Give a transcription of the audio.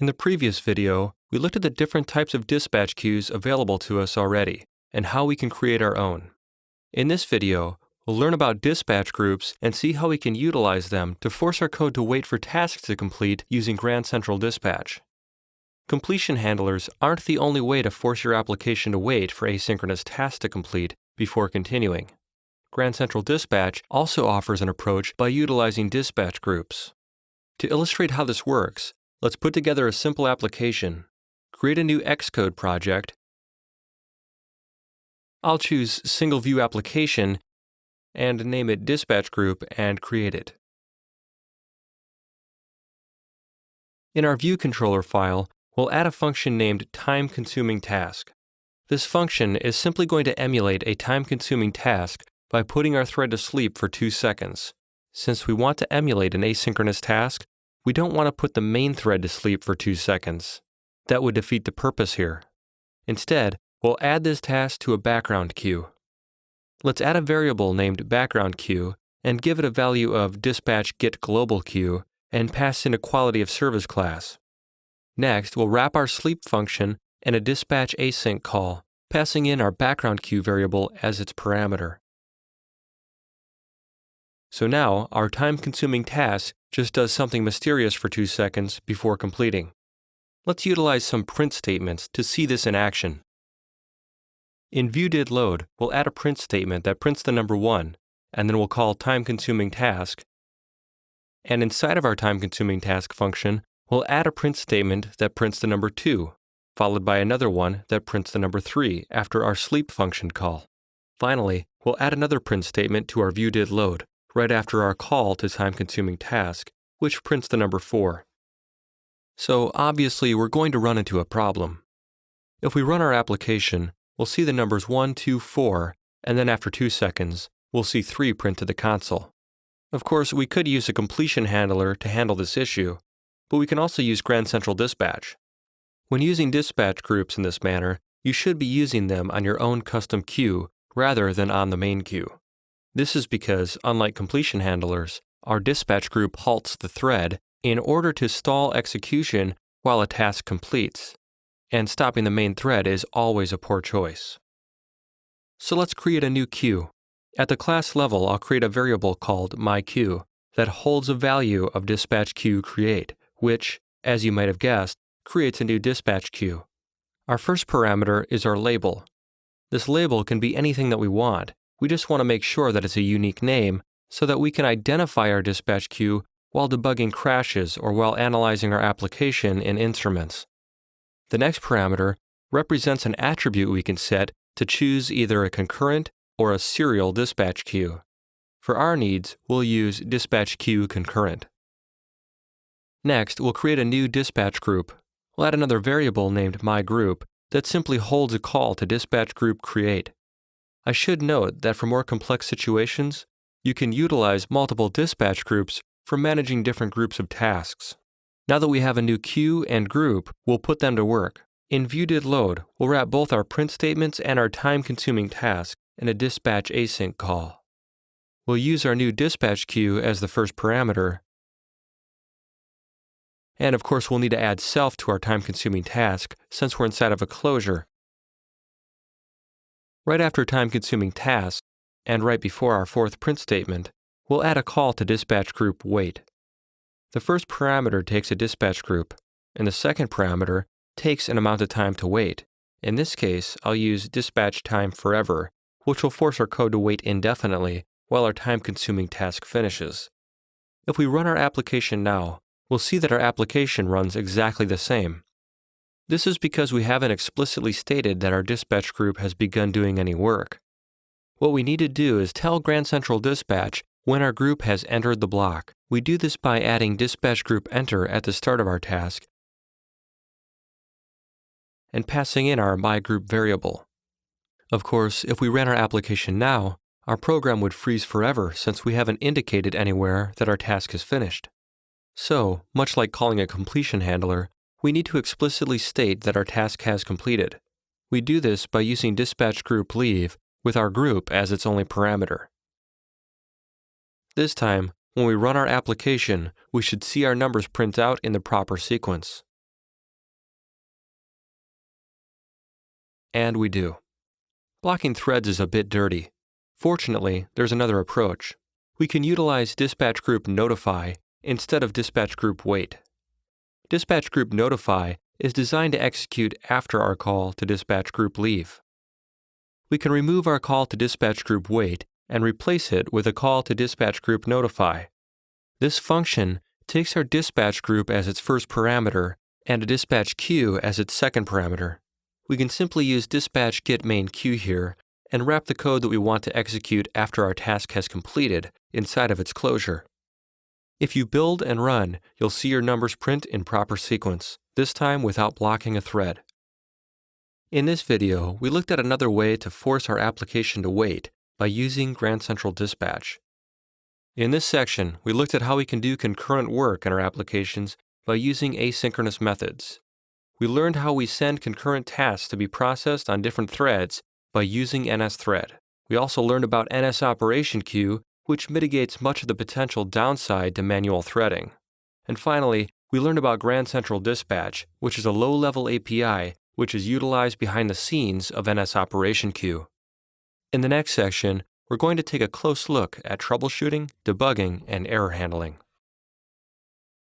In the previous video, we looked at the different types of dispatch queues available to us already, and how we can create our own. In this video, we'll learn about dispatch groups and see how we can utilize them to force our code to wait for tasks to complete using Grand Central Dispatch. Completion handlers aren't the only way to force your application to wait for asynchronous tasks to complete before continuing. Grand Central Dispatch also offers an approach by utilizing dispatch groups. To illustrate how this works, let's put together a simple application. Create a new Xcode project. I'll choose Single View Application and name it Dispatch Group and create it. In our View Controller file, we'll add a function named Time-Consuming Task. This function is simply going to emulate a time-consuming task by putting our thread to sleep for 2 seconds. Since we want to emulate an asynchronous task, we don't want to put the main thread to sleep for 2 seconds. That would defeat the purpose here. Instead, we'll add this task to a background queue. Let's add a variable named background queue and give it a value of dispatch get global queue and pass in a quality of service class. Next, we'll wrap our sleep function in a dispatch async call, passing in our background queue variable as its parameter. So now, our time-consuming task just does something mysterious for 2 seconds before completing. Let's utilize some print statements to see this in action. In viewDidLoad, we'll add a print statement that prints the number 1, and then we'll call time-consuming task. And inside of our time-consuming task function, we'll add a print statement that prints the number 2, followed by another one that prints the number 3 after our sleep function call. Finally, we'll add another print statement to our viewDidLoad right after our call to time-consuming task, which prints the number 4. So obviously, we're going to run into a problem. If we run our application, we'll see the numbers 1, 2, 4, and then after 2 seconds, we'll see 3 print to the console. Of course, we could use a completion handler to handle this issue, but we can also use Grand Central Dispatch. When using dispatch groups in this manner, you should be using them on your own custom queue rather than on the main queue. This is because, unlike completion handlers, our dispatch group halts the thread in order to stall execution while a task completes, and stopping the main thread is always a poor choice. So let's create a new queue. At the class level, I'll create a variable called myQueue that holds a value of dispatch queue create, which, as you might have guessed, creates a new dispatch queue. Our first parameter is our label. This label can be anything that we want. We just want to make sure that it's a unique name so that we can identify our dispatch queue while debugging crashes or while analyzing our application in instruments. The next parameter represents an attribute we can set to choose either a concurrent or a serial dispatch queue. For our needs, we'll use dispatch queue concurrent. Next, we'll create a new dispatch group. We'll add another variable named myGroup that simply holds a call to dispatch group create. I should note that for more complex situations, you can utilize multiple dispatch groups for managing different groups of tasks. Now that we have a new queue and group, we'll put them to work. In viewDidLoad, we'll wrap both our print statements and our time-consuming task in a dispatch async call. We'll use our new dispatch queue as the first parameter. And of course, we'll need to add self to our time-consuming task since we're inside of a closure. Right after time-consuming task, and right before our fourth print statement, we'll add a call to dispatch group wait. The first parameter takes a dispatch group, and the second parameter takes an amount of time to wait. In this case, I'll use dispatch time forever, which will force our code to wait indefinitely while our time-consuming task finishes. If we run our application now, we'll see that our application runs exactly the same. This is because we haven't explicitly stated that our dispatch group has begun doing any work. What we need to do is tell Grand Central Dispatch when our group has entered the block. We do this by adding dispatch group enter at the start of our task and passing in our myGroup variable. Of course, if we ran our application now, our program would freeze forever since we haven't indicated anywhere that our task is finished. So, much like calling a completion handler, we need to explicitly state that our task has completed. We do this by using dispatch group leave with our group as its only parameter. This time, when we run our application, we should see our numbers print out in the proper sequence. And we do. Blocking threads is a bit dirty. Fortunately, there's another approach. We can utilize dispatch group notify instead of dispatch group wait. Dispatch group notify is designed to execute after our call to dispatch group leave. We can remove our call to dispatch group wait and replace it with a call to dispatch group notify. This function takes our dispatch group as its first parameter and a dispatch queue as its second parameter. We can simply use dispatch get main queue here and wrap the code that we want to execute after our task has completed inside of its closure. If you build and run, you'll see your numbers print in proper sequence, this time without blocking a thread. In this video, we looked at another way to force our application to wait by using Grand Central Dispatch. In this section, we looked at how we can do concurrent work in our applications by using asynchronous methods. We learned how we send concurrent tasks to be processed on different threads by using NSThread. We also learned about NSOperation which mitigates much of the potential downside to manual threading. And finally, we learned about Grand Central Dispatch, which is a low-level API which is utilized behind the scenes of NSOperation. In the next section, we're going to take a close look at troubleshooting, debugging, and error handling.